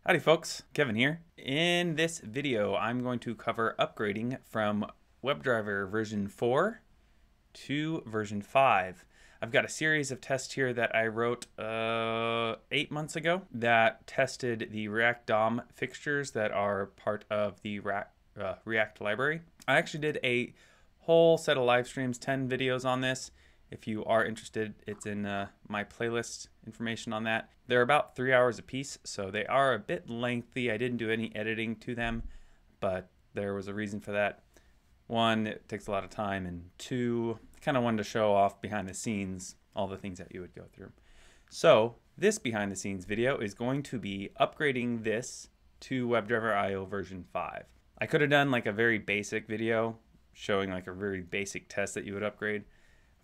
Howdy folks, Kevin here. In this video, I'm going to cover upgrading from WebDriver version 4 to version 5. I've got a series of tests here that I wrote 8 months ago that tested the React DOM fixtures that are part of the React library. I actually did a whole set of live streams, 10 videos on this. If you are interested, it's in my playlist information on that. They're about 3 hours a piece, so they are a bit lengthy. I didn't do any editing to them, but there was a reason for that. One, it takes a lot of time, and two, kind of wanted to show off behind the scenes all the things that you would go through. So this behind the scenes video is going to be upgrading this to WebdriverIO version 5. I could have done like a very basic video showing like a very basic test that you would upgrade,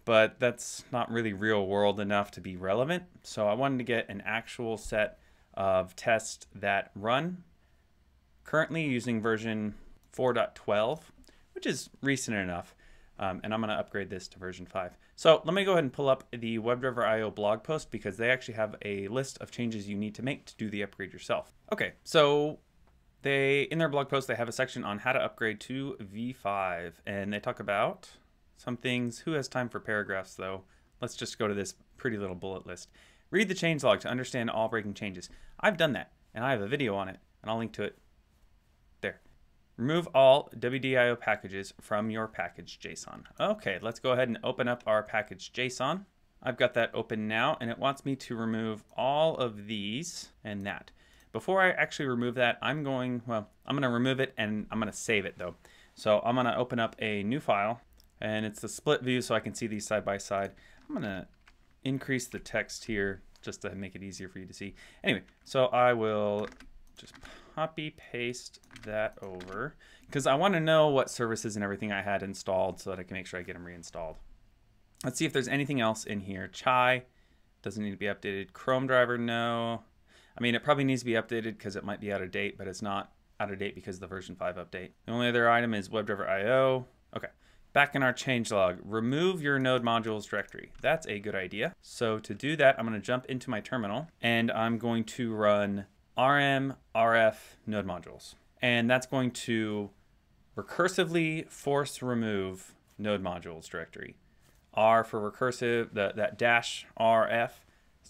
but that's not really real world enough to be relevant. So I wanted to get an actual set of tests that run currently using version 4.12, which is recent enough. And I'm going to upgrade this to version 5. So let me go ahead and pull up the WebdriverIO blog post because they actually have a list of changes you need to make to do the upgrade yourself. Okay, so in their blog post, they have a section on how to upgrade to V5, and they talk about some things. Who has time for paragraphs though? Let's just go to this pretty little bullet list. Read the changelog to understand all breaking changes. I've done that, and I have a video on it, and I'll link to it there. Remove all WDIO packages from your package JSON. Okay, let's go ahead and open up our package JSON. I've got that open now, and it wants me to remove all of these and that. Before I actually remove that, I'm going to remove it, and I'm going to save it though. So I'm going to open up a new file. And it's the split view so I can see these side by side. I'm gonna increase the text here just to make it easier for you to see. Anyway, so I will just copy paste that over because I want to know what services and everything I had installed so that I can make sure I get them reinstalled. Let's see if there's anything else in here. Chai doesn't need to be updated. Chrome driver, no. I mean, it probably needs to be updated because it might be out of date, but it's not out of date because of the version 5 update. The only other item is WebdriverIO. Okay. Back in our changelog, remove your node modules directory. That's a good idea. So to do that, I'm going to jump into my terminal and I'm going to run rm rf node modules. And that's going to recursively force remove node modules directory. R for recursive, that dash rf,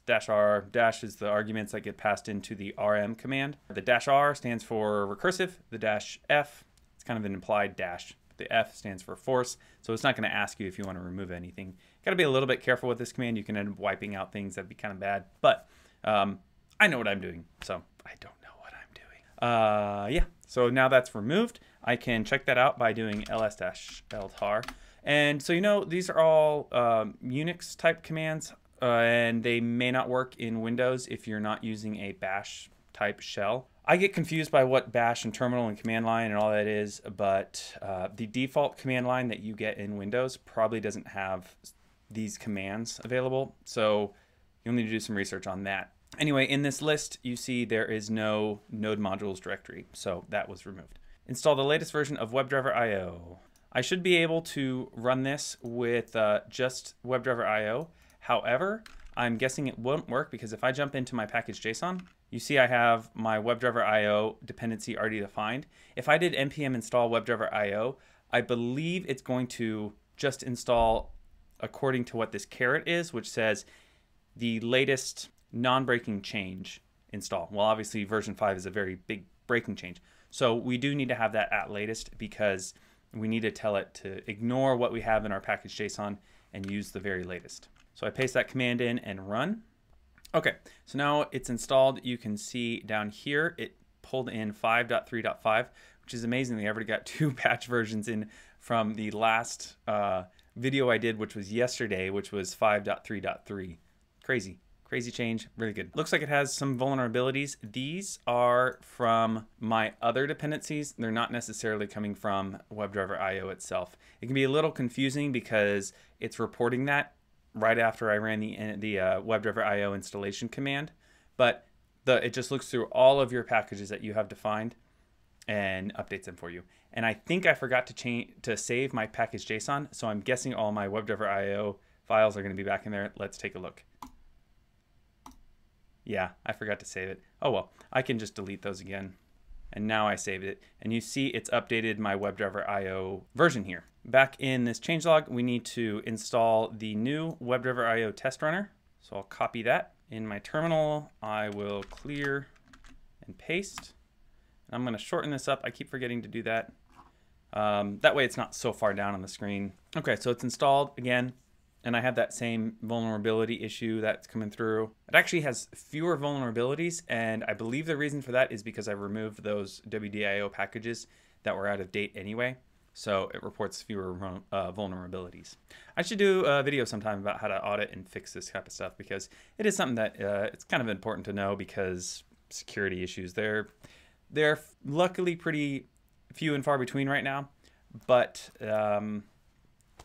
dash r, dash is the arguments that get passed into the rm command. The dash r stands for recursive, the dash f, it's kind of an implied dash. The F stands for force, so it's not going to ask you if you want to remove anything. Got to be a little bit careful with this command. You can end up wiping out things. That'd be kind of bad, but I know what I'm doing, so I don't know what I'm doing. Yeah, so now that's removed. I can check that out by doing ls-ltar. And so, you know, these are all Unix type commands, and they may not work in Windows if you're not using a bash type shell. I get confused by what bash and terminal and command line and all that is, but the default command line that you get in Windows probably doesn't have these commands available, so you'll need to do some research on that. Anyway, in this list, you see there is no node modules directory, so that was removed. Install the latest version of WebdriverIO. I should be able to run this with just WebdriverIO. However, I'm guessing it won't work because if I jump into my package JSON, you see I have my WebdriverIO dependency already defined. If I did npm install WebdriverIO, I believe it's going to just install according to what this caret is, which says the latest non-breaking change install. Well, obviously version 5 is a very big breaking change. So we do need to have that at latest because we need to tell it to ignore what we have in our package JSON and use the very latest. So I paste that command in and run. Okay, so now it's installed. You can see down here, it pulled in 5.3.5, which is amazing. They already got 2 patch versions in from the last video I did, which was yesterday, which was 5.3.3. Crazy change, really good. Looks like it has some vulnerabilities. These are from my other dependencies. They're not necessarily coming from WebdriverIO itself. It can be a little confusing because it's reporting that right after I ran the WebdriverIO installation command, but it just looks through all of your packages that you have defined and updates them for you. And I think I forgot to save my package JSON, so I'm guessing all my WebdriverIO files are going to be back in there. Let's take a look. Yeah, I forgot to save it. Oh well, I can just delete those again. And now I saved it, and you see it's updated my WebdriverIO version here. Back in this changelog, we need to install the new WebdriverIO test runner. So I'll copy that. In my terminal, I will clear and paste. And I'm going to shorten this up. I keep forgetting to do that. That way it's not so far down on the screen. Okay, so it's installed again, and I have that same vulnerability issue that's coming through. It actually has fewer vulnerabilities, and I believe the reason for that is because I removed those WDIO packages that were out of date anyway. So it reports fewer vulnerabilities. I should do a video sometime about how to audit and fix this type of stuff, because it is something that it's kind of important to know, because security issues, they're luckily pretty few and far between right now, but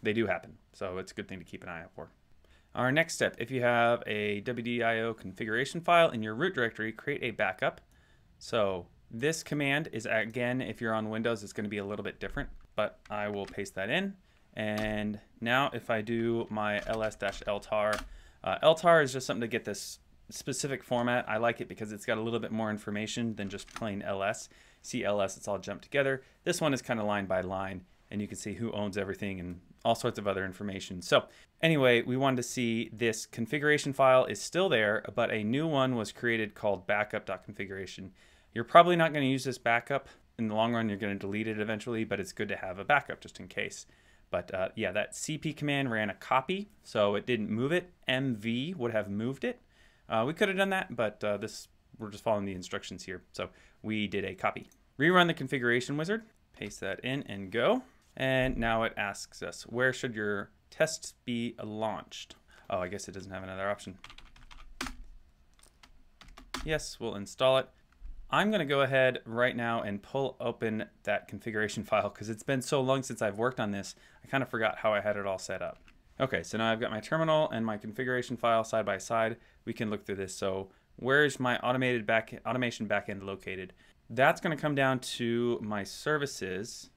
they do happen. So it's a good thing to keep an eye out for. Our next step, if you have a WDIO configuration file in your root directory, create a backup. So this command is, again, if you're on Windows, it's going to be a little bit different, but I will paste that in. And now if I do my ls-ltar, ltar is just something to get this specific format. I like it because it's got a little bit more information than just plain ls. See ls, it's all jumped together. This one is kind of line by line, and you can see who owns everything and all sorts of other information. So anyway, we wanted to see this configuration file is still there, but a new one was created called backup.configuration. You're probably not going to use this backup. In the long run, you're going to delete it eventually, but it's good to have a backup just in case. But yeah, that cp command ran a copy, so it didn't move it. mv would have moved it. We could have done that, but we're just following the instructions here. So we did a copy. Rerun the configuration wizard, paste that in and go. And now it asks us, where should your tests be launched? Oh, I guess it doesn't have another option. Yes, we'll install it. I'm going to go ahead right now and pull open that configuration file, because it's been so long since I've worked on this, I kind of forgot how I had it all set up. Okay, so now I've got my terminal and my configuration file side by side. We can look through this. So where's my automation backend located? That's going to come down to my services.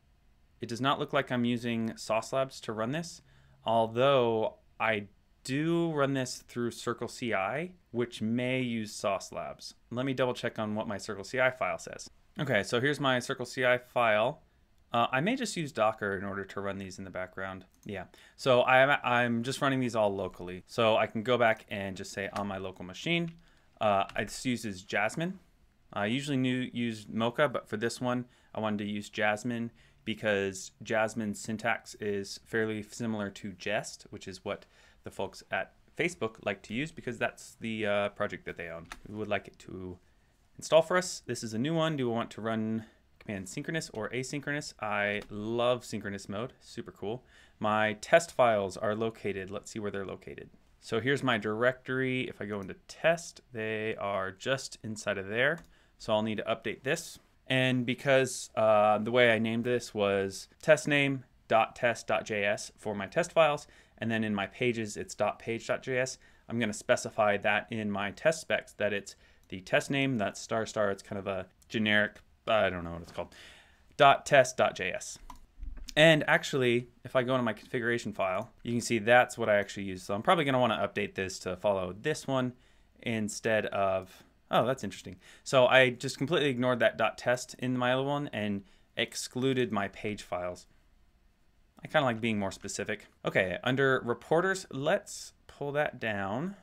It does not look like I'm using Sauce Labs to run this, although I do run this through Circle CI, which may use Sauce Labs. Let me double check on what my Circle CI file says. Okay, so here's my Circle CI file. I may just use Docker in order to run these in the background. Yeah, so I'm just running these all locally. So I can go back and just say on my local machine. This uses Jasmine. I usually use Mocha, but for this one, I wanted to use Jasmine because Jasmine's syntax is fairly similar to Jest, which is what the folks at Facebook like to use, because that's the project that they own. We would like it to install for us. This is a new one. Do we want to run command synchronous or asynchronous? I love synchronous mode, super cool. My test files are located. Let's see where they're located. So here's my directory. If I go into test, they are just inside of there. So I'll need to update this. And because the way I named this was testname.test.js for my test files, and then in my pages it's .page.js, I'm going to specify that in my test specs that it's the test name, that's **, it's kind of a generic, I don't know what it's called, .test.js. And actually, if I go into my configuration file, you can see that's what I actually use. So I'm probably going to want to update this to follow this one instead of, oh, that's interesting. So I just completely ignored that .test in my other one and excluded my page files. I kind of like being more specific. Okay, under reporters, let's pull that down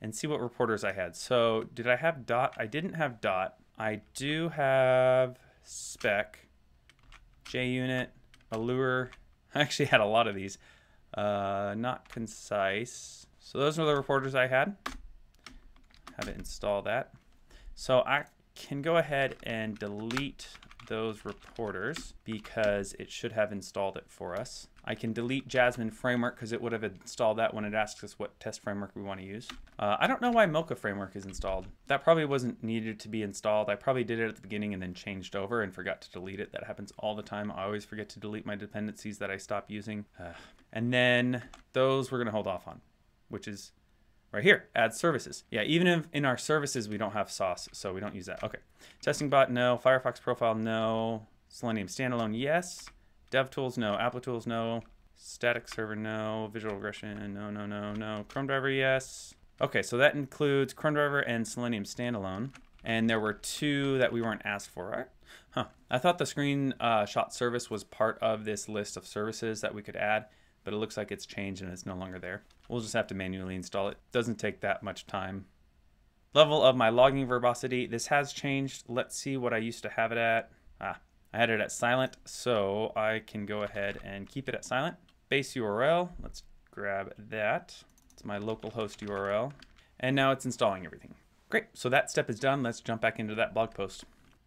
and see what reporters I had. So did I have dot? I didn't have dot. I do have spec, JUnit, allure. I actually had a lot of these. Not concise. So those are the reporters I had. How to install that. So I can go ahead and delete those reporters because it should have installed it for us. I can delete Jasmine Framework because it would have installed that when it asks us what test framework we want to use. I don't know why Mocha Framework is installed. That probably wasn't needed to be installed. I probably did it at the beginning and then changed over and forgot to delete it. That happens all the time. I always forget to delete my dependencies that I stop using. And then those we're going to hold off on, which is right here, add services. Yeah, even if in our services we don't have Sauce, so we don't use that. Okay, testing bot, no. Firefox profile, no. Selenium standalone, yes. DevTools, no. AppleTools, no. Static server, no. Visual regression, no, no, no, no. Chrome driver, yes. Okay, so that includes Chrome Driver and Selenium Standalone. And there were 2 that we weren't asked for, right? Huh. I thought the screenshot service was part of this list of services that we could add, but it looks like it's changed and it's no longer there. We'll just have to manually install it. Doesn't take that much time. Level of my logging verbosity. This has changed. Let's see what I used to have it at. I had it at silent, so I can go ahead and keep it at silent. Base URL, let's grab that. It's my localhost URL. And now it's installing everything. Great, so that step is done. Let's jump back into that blog post.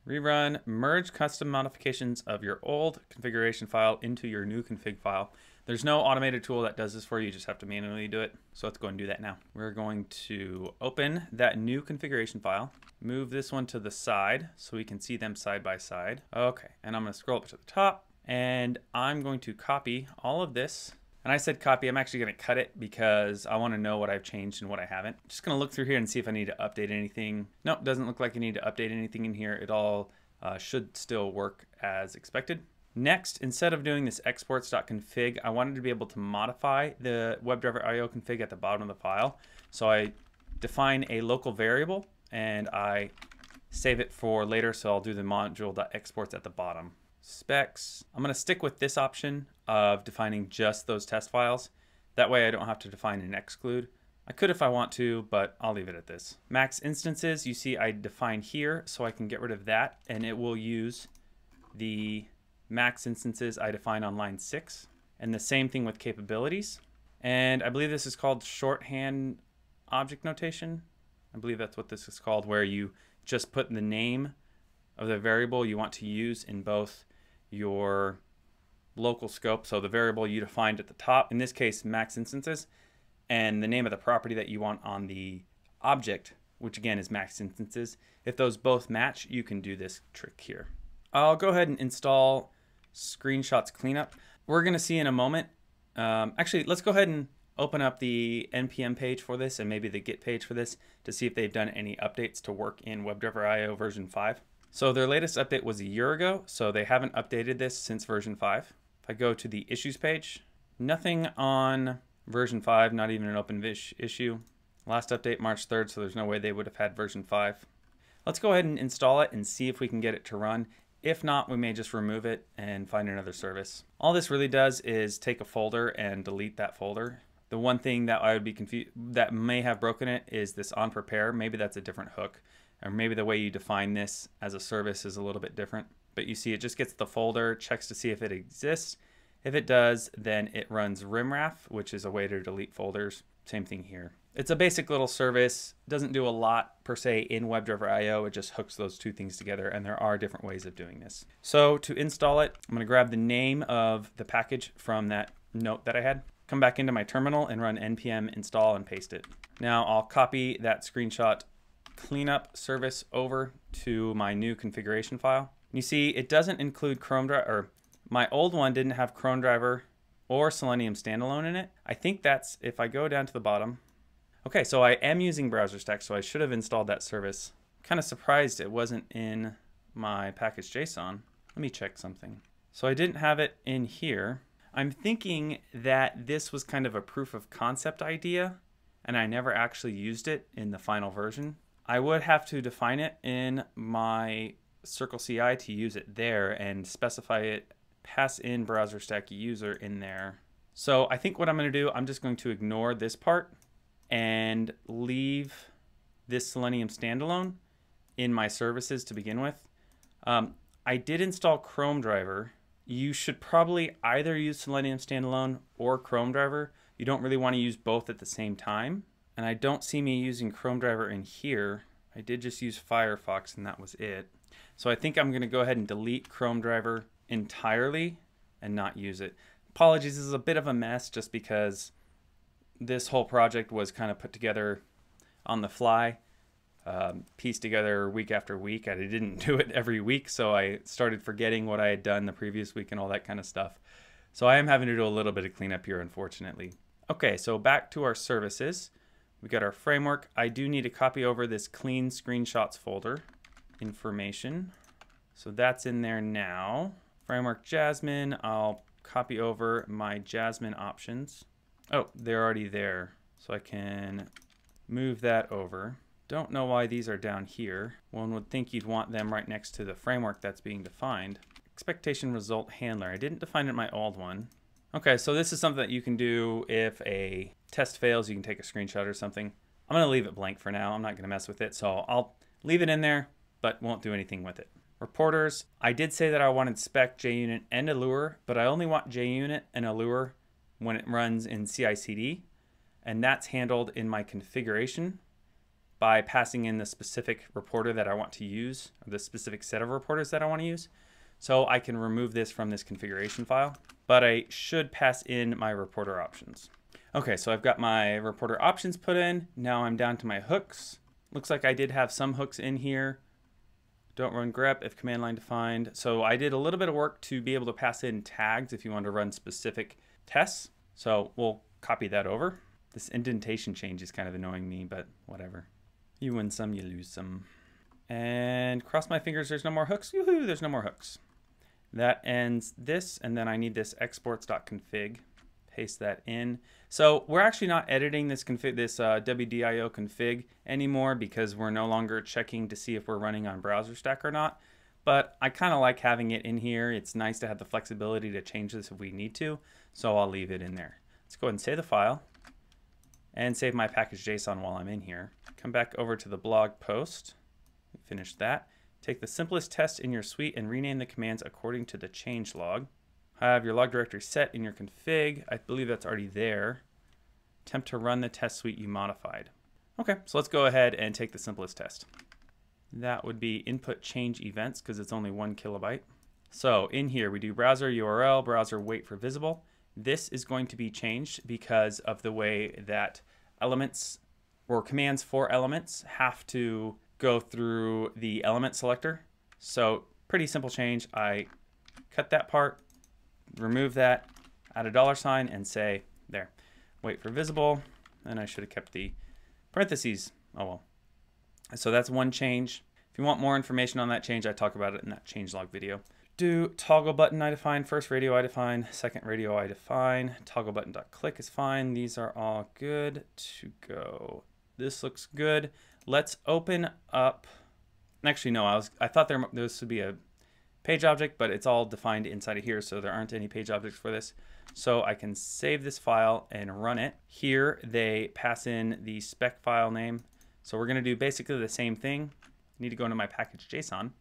Rerun, merge custom modifications of your old configuration file into your new config file. There's no automated tool that does this for you. You just have to manually do it. So let's go and do that now. We're going to open that new configuration file, move this one to the side so we can see them side by side. Okay, and I'm going to scroll up to the top and I'm going to copy all of this. And I said copy, I'm actually going to cut it because I want to know what I've changed and what I haven't. Just going to look through here and see if I need to update anything. Nope, doesn't look like I need to update anything in here. It all should still work as expected. Next, instead of doing this exports.config, I wanted to be able to modify the WebdriverIO config at the bottom of the file. So I define a local variable and I save it for later. So I'll do the module.exports at the bottom. Specs, I'm going to stick with this option of defining just those test files. That way I don't have to define an exclude. I could if I want to, but I'll leave it at this. Max instances, you see I define here, so I can get rid of that, and it will use the max instances I define on line 6. And the same thing with capabilities. And I believe this is called shorthand object notation. I believe that's what this is called, where you just put the name of the variable you want to use in both your local scope, so the variable you defined at the top, in this case max instances, and the name of the property that you want on the object, which again is max instances. If those both match, you can do this trick here. I'll go ahead and install Screenshots Cleanup. We're going to see in a moment. Actually, let's go ahead and open up the npm page for this and maybe the git page for this to see if they've done any updates to work in WebdriverIO version 5. So their latest update was a year ago, so they haven't updated this since version 5. If I go to the issues page, nothing on version 5, not even an open issue. Last update March 3rd, so there's no way they would have had version 5. Let's go ahead and install it and see if we can get it to run. If not, we may just remove it and find another service. All this really does is take a folder and delete that folder. The one thing that I would be confused that may have broken it is this on prepare. Maybe that's a different hook, or maybe the way you define this as a service is a little bit different. But you see it just gets the folder, checks to see if it exists. If it does, then it runs rimraf, which is a way to delete folders. Same thing here. It's a basic little service. Doesn't do a lot per se in WebdriverIO. It just hooks those two things together, and there are different ways of doing this. So to install it, I'm going to grab the name of the package from that note that I had. Come back into my terminal and run npm install and paste it. Now I'll copy that screenshot cleanup service over to my new configuration file. You see it doesn't include Chrome Driver, or my old one didn't have Chrome Driver or Selenium Standalone in it. I think that's, if I go down to the bottom. Okay, so I am using BrowserStack, so I should have installed that service. Kind of surprised it wasn't in my package.json. Let me check something. So I didn't have it in here. I'm thinking that this was kind of a proof of concept idea, and I never actually used it in the final version. I would have to define it in my Circle CI to use it there and specify it, pass in BrowserStack user in there. So I think what I'm going to do, I'm just going to ignore this part and leave this Selenium Standalone in my services to begin with. I did install Chrome Driver. You should probably either use Selenium Standalone or Chrome Driver. You don't really want to use both at the same time. And I don't see me using Chrome Driver in here. I did just use Firefox and that was it. So I think I'm going to go ahead and delete Chrome Driver entirely and not use it. Apologies, this is a bit of a mess just because this whole project was kind of put together on the fly, pieced together week after week. I didn't do it every week, so I started forgetting what I had done the previous week and all that kind of stuff. So I am having to do a little bit of cleanup here, unfortunately. Okay, so back to our services. We got our framework. I do need to copy over this clean screenshots folder information. So that's in there now. Framework Jasmine, I'll copy over my Jasmine options. Oh, they're already there. So I can move that over. Don't know why these are down here. One would think you'd want them right next to the framework that's being defined. Expectation result handler. I didn't define it in my old one. Okay, so this is something that you can do if a test fails. You can take a screenshot or something. I'm going to leave it blank for now. I'm not going to mess with it, so I'll leave it in there, but won't do anything with it. Reporters. I did say that I wanted spec, JUnit, and allure, but I only want JUnit and allure when it runs in CI/CD, and that's handled in my configuration by passing in the specific reporter that I want to use, or the specific set of reporters that I want to use. So I can remove this from this configuration file, but I should pass in my reporter options. Okay, so I've got my reporter options put in. Now I'm down to my hooks. Looks like I did have some hooks in here. Don't run grep if command line defined. So I did a little bit of work to be able to pass in tags if you want to run specific tests. So we'll copy that over. This indentation change is kind of annoying me, but whatever. You win some, you lose some. And cross my fingers, there's no more hooks. Yoo-hoo, there's no more hooks. That ends this, and then I need this exports.config. Paste that in. So we're actually not editing this config, this WDIO config anymore because we're no longer checking to see if we're running on browser stack or not. But I kind of like having it in here. It's nice to have the flexibility to change this if we need to. So I'll leave it in there. Let's go ahead and save the file and save my package.json while I'm in here. Come back over to the blog post. Finish that. Take the simplest test in your suite and rename the commands according to the changelog. Have your log directory set in your config. I believe that's already there. Attempt to run the test suite you modified. Okay, so let's go ahead and take the simplest test. That would be input change events because it's only 1 kilobyte. So in here we do browser URL, browser wait for visible. This is going to be changed because of the way that elements or commands for elements have to go through the element selector. So pretty simple change. I cut that part, remove that, add a $sign and say there, wait for visible. And I should have kept the parentheses. Oh well. So that's one change. If you want more information on that change, I talk about it in that changelog video. Do toggle button I define, first radio I define, second radio I define, toggle button.click is fine. These are all good to go. This looks good. Let's open up. Actually, no, I thought this would be a page object, but it's all defined inside of here, so there aren't any page objects for this. So I can save this file and run it. Here they pass in the spec file name. So we're going to do basically the same thing. I need to go into my package.json.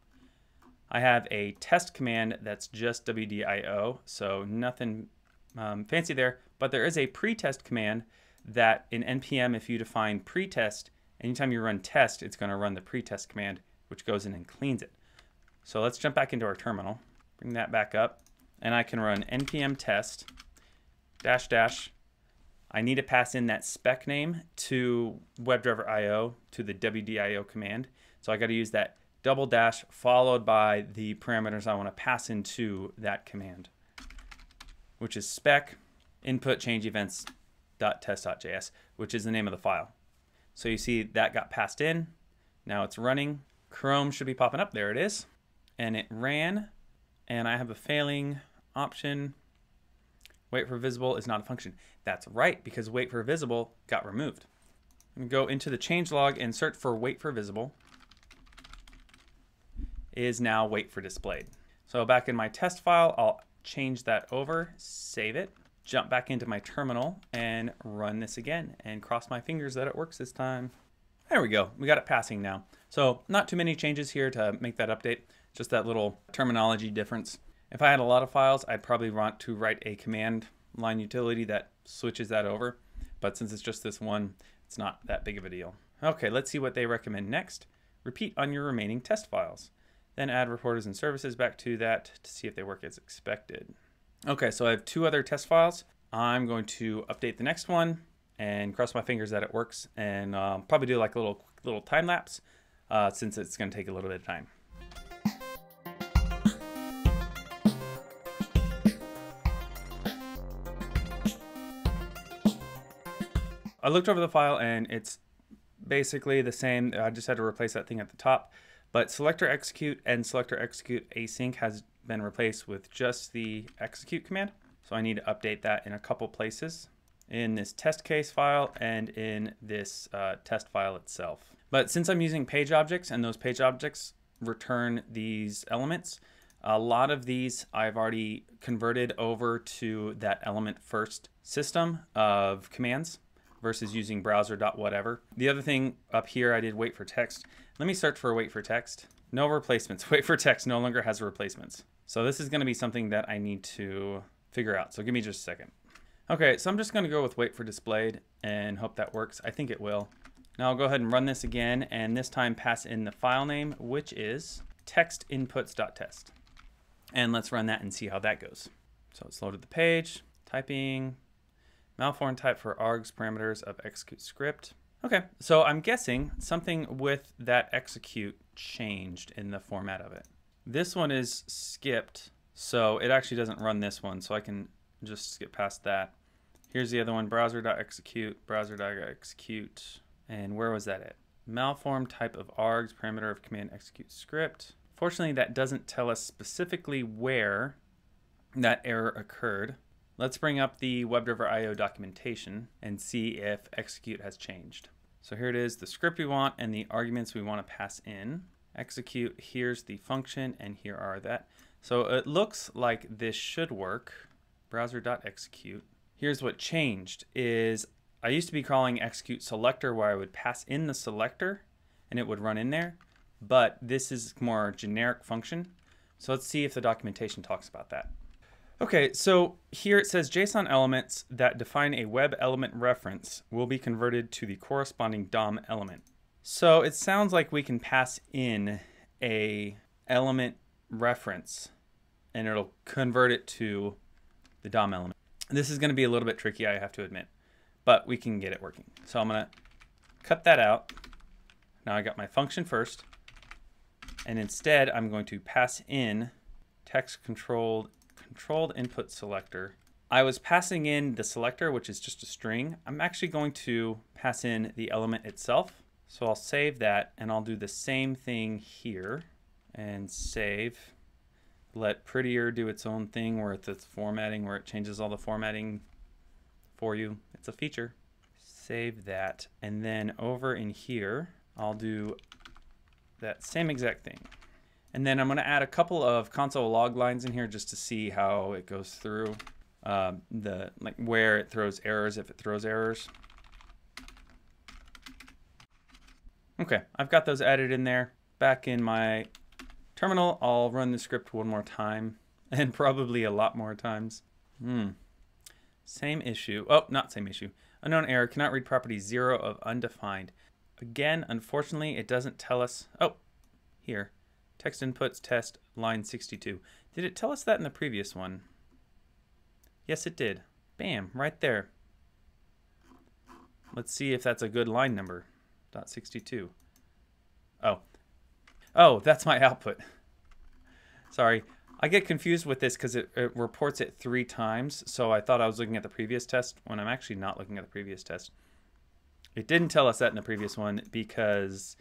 I have a test command that's just WDIO, so nothing fancy there, but there is a pretest command that in NPM, if you define pretest, anytime you run test, it's going to run the pretest command, which goes in and cleans it. So let's jump back into our terminal, bring that back up, and I can run npm test -- I need to pass in that spec name to WebdriverIO, to the WDIO command. So I got to use that -- followed by the parameters I want to pass into that command, which is spec input change events.test.js, which is the name of the file. So you see that got passed in. Now it's running. Chrome should be popping up. There it is. And it ran. And I have a failing option. Wait for visible is not a function. That's right, because wait for visible got removed. I'm going to go into the changelog and search for wait for visible. Is now wait for displayed. So back in my test file, I'll change that over, save it, jump back into my terminal and run this again and cross my fingers that it works this time. There we go. We got it passing now. So not too many changes here to make that update, just that little terminology difference. If I had a lot of files, I'd probably want to write a command line utility that switches that over. But since it's just this one, it's not that big of a deal. Okay, let's see what they recommend next. Repeat on your remaining test files. Then add reporters and services back to that to see if they work as expected. Okay, so I have 2 other test files. I'm going to update the next one and cross my fingers that it works, and probably do like a little time lapse since it's going to take a little bit of time. I looked over the file and it's basically the same. I just had to replace that thing at the top. But selector execute and selector execute async has been replaced with just the execute command. So I need to update that in a couple places. in this test case file and in this test file itself. But since I'm using page objects and those page objects return these elements, a lot of these I've already converted over to that element first system of commands versus using browser.whatever. The other thing up here, I did wait for text. Let me search for wait for text. No replacements. Wait for text no longer has replacements. So this is going to be something that I need to figure out. So give me just a second. Okay, so I'm just going to go with wait for displayed and hope that works. I think it will. Now I'll go ahead and run this again, and this time pass in the file name, which is textinputs.test. And let's run that and see how that goes. So it's loaded the page, typing, malform type for args parameters of execute script. Okay, so I'm guessing something with that execute changed in the format of it. This one is skipped, so it actually doesn't run this one, so I can just skip past that. Here's the other one, browser.execute, browser.execute. And where was that at? Malform type of args, parameter of command execute script. Fortunately, that doesn't tell us specifically where that error occurred. Let's bring up the WebdriverIO documentation and see if execute has changed. So here it is, the script we want and the arguments we want to pass in. Execute, here's the function, and here are that. So it looks like this should work. Browser.execute. Here's what changed is I used to be calling execute selector where I would pass in the selector and it would run in there, but this is more generic function. So let's see if the documentation talks about that. Okay, so here it says JSON elements that define a web element reference will be converted to the corresponding DOM element. So it sounds like we can pass in a element reference and it'll convert it to the DOM element. This is going to be a little bit tricky, I have to admit, but we can get it working. So I'm going to cut that out. Now I got my function first, and instead I'm going to pass in text controlled input selector. I was passing in the selector, which is just a string. I'm actually going to pass in the element itself. So I'll save that, and I'll do the same thing here and save. Let Prettier do its own thing where it's formatting, where it changes all the formatting for you. It's a feature. Save that. And then over in here, I'll do that same exact thing. And then I'm going to add a couple of console log lines in here just to see how it goes through where it throws errors, if it throws errors. Okay, I've got those added in there. Back in my terminal, I'll run the script one more time, and probably a lot more times. Same issue. Oh, not same issue. Unknown error, cannot read property 0 of undefined. Again, unfortunately, it doesn't tell us. Oh, here. Text inputs test line 62. Did it tell us that in the previous one? Yes, it did. Bam, right there. Let's see if that's a good line number. .62. Oh, that's my output. Sorry. I get confused with this because it reports it 3 times. So I thought I was looking at the previous test when I'm actually not looking at the previous test. It didn't tell us that in the previous one because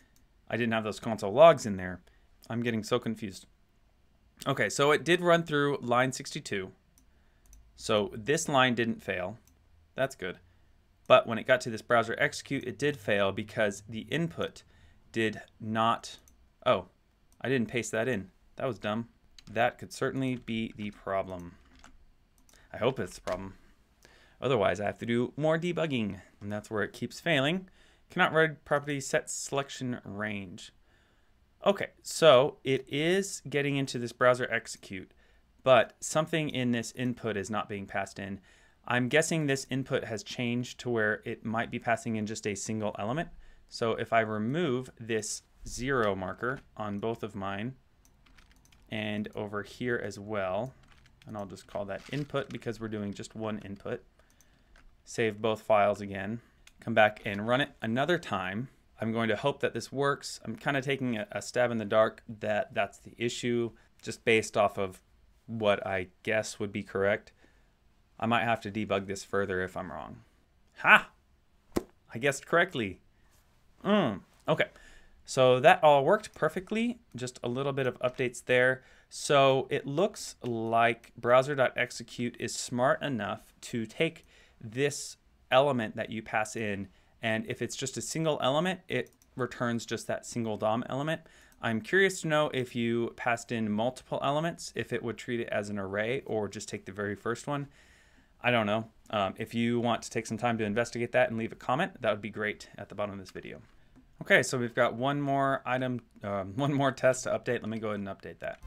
I didn't have those console logs in there. I'm getting so confused. Okay, so it did run through line 62. So this line didn't fail. That's good. But when it got to this browser execute, it did fail because the input did not... Oh, I didn't paste that in. That was dumb. That could certainly be the problem. I hope it's the problem. Otherwise, I have to do more debugging, and that's where it keeps failing. Cannot read property set selection range. Okay, so it is getting into this browser execute, but something in this input is not being passed in. I'm guessing this input has changed to where it might be passing in just a single element. So if I remove this 0 marker on both of mine and over here as well, and I'll just call that input because we're doing just one input, save both files again, come back and run it another time. I'm going to hope that this works. I'm kind of taking a stab in the dark that that's the issue, just based off of what I guess would be correct. I might have to debug this further if I'm wrong. Ha! I guessed correctly. Okay, so that all worked perfectly. Just a little bit of updates there. So it looks like browser.execute is smart enough to take this element that you pass in. And if it's just a single element, it returns just that single DOM element. I'm curious to know if you passed in multiple elements, if it would treat it as an array or just take the very first one. I don't know. If you want to take some time to investigate that and leave a comment, that would be great at the bottom of this video. Okay, so we've got one more item, one more test to update. Let me go ahead and update that.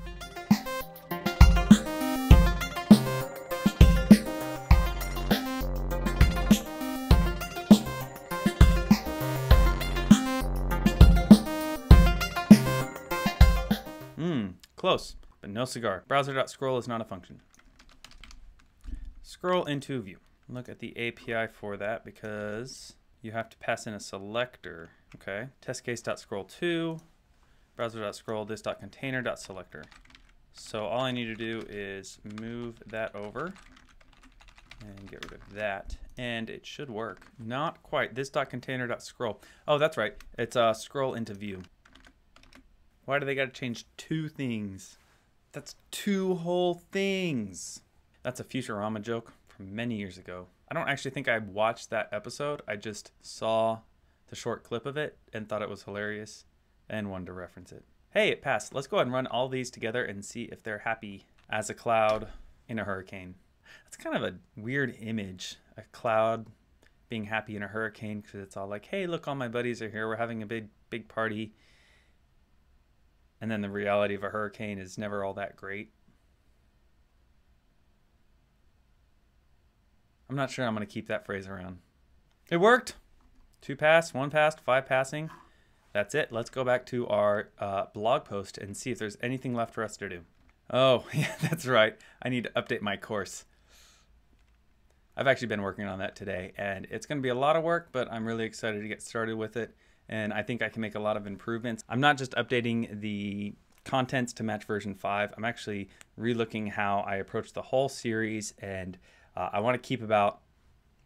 Close, but no cigar. Browser.scroll is not a function. Scroll into view. Look at the API for that because you have to pass in a selector. Okay, test case.scroll2, browser.scroll this.container.selector. So all I need to do is move that over and get rid of that, and it should work. Not quite. This.container.scroll. Oh, that's right. It's scroll into view. Why do they got to change two things? That's two whole things. That's a Futurama joke from many years ago. I don't actually think I watched that episode. I just saw the short clip of it and thought it was hilarious and wanted to reference it. Hey, it passed. Let's go ahead and run all these together and see if they're happy as a cloud in a hurricane. That's kind of a weird image, a cloud being happy in a hurricane, because it's all like, hey, look, all my buddies are here. We're having a big party. And then the reality of a hurricane is never all that great. I'm not sure I'm going to keep that phrase around. It worked. 2 passed, 1 passed, 5 passing. That's it. Let's go back to our blog post and see if there's anything left for us to do. Oh, yeah, that's right. I need to update my course. I've actually been working on that today, and it's going to be a lot of work, but I'm really excited to get started with it. And I think I can make a lot of improvements. I'm not just updating the contents to match version 5. I'm actually relooking how I approach the whole series, and I want to keep about,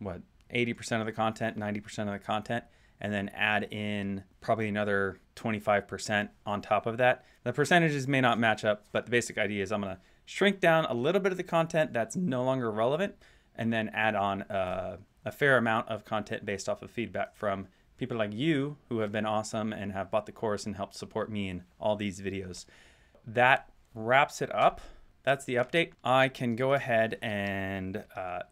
80% of the content, 90% of the content, and then add in probably another 25% on top of that. The percentages may not match up, but the basic idea is I'm going to shrink down a little bit of the content that's no longer relevant, and then add on a fair amount of content based off of feedback from people like you who have been awesome and have bought the course and helped support me in all these videos. That wraps it up. That's the update. I can go ahead and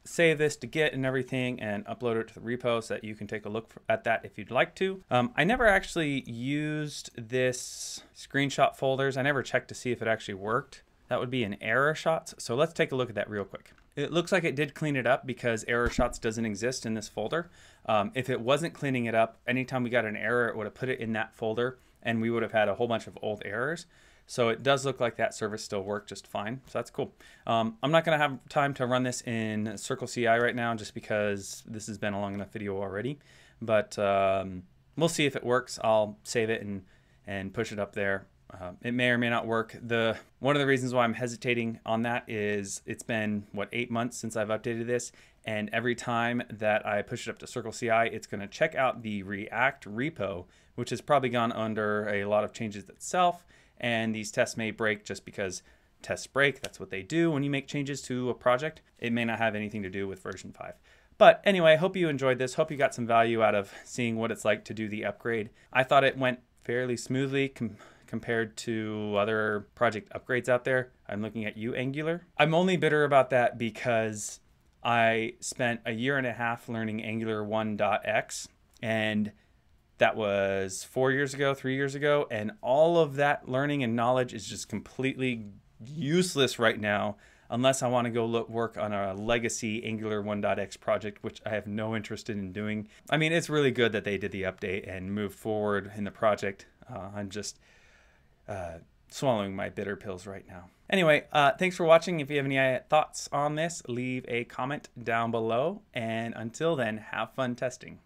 save this to Git and everything and upload it to the repo so that you can take a look at that if you'd like to. I never actually used this screenshot folders. I never checked to see if it actually worked. That would be an error shots. So let's take a look at that real quick. It looks like it did clean it up because error shots doesn't exist in this folder. If it wasn't cleaning it up, anytime we got an error, it would have put it in that folder and we would have had a whole bunch of old errors. So it does look like that service still worked just fine. So that's cool. I'm not going to have time to run this in Circle CI right now just because this has been a long enough video already. But we'll see if it works. I'll save it and push it up there. It may or may not work. One of the reasons why I'm hesitating on that is it's been, 8 months since I've updated this, and every time that I push it up to Circle CI, it's going to check out the React repo, which has probably gone under a lot of changes itself, and these tests may break just because tests break. That's what they do when you make changes to a project. It may not have anything to do with version 5. But anyway, hope you enjoyed this. Hope you got some value out of seeing what it's like to do the upgrade. I thought it went fairly smoothly compared to other project upgrades out there. I'm looking at you, Angular. I'm only bitter about that because I spent a year and a half learning Angular 1.x, and that was 4 years ago, 3 years ago, and all of that learning and knowledge is just completely useless right now unless I want to go work on a legacy Angular 1.x project, which I have no interest in doing. I mean, it's really good that they did the update and moved forward in the project. I'm just swallowing my bitter pills right now. Anyway, thanks for watching. If you have any thoughts on this, leave a comment down below. And until then, have fun testing.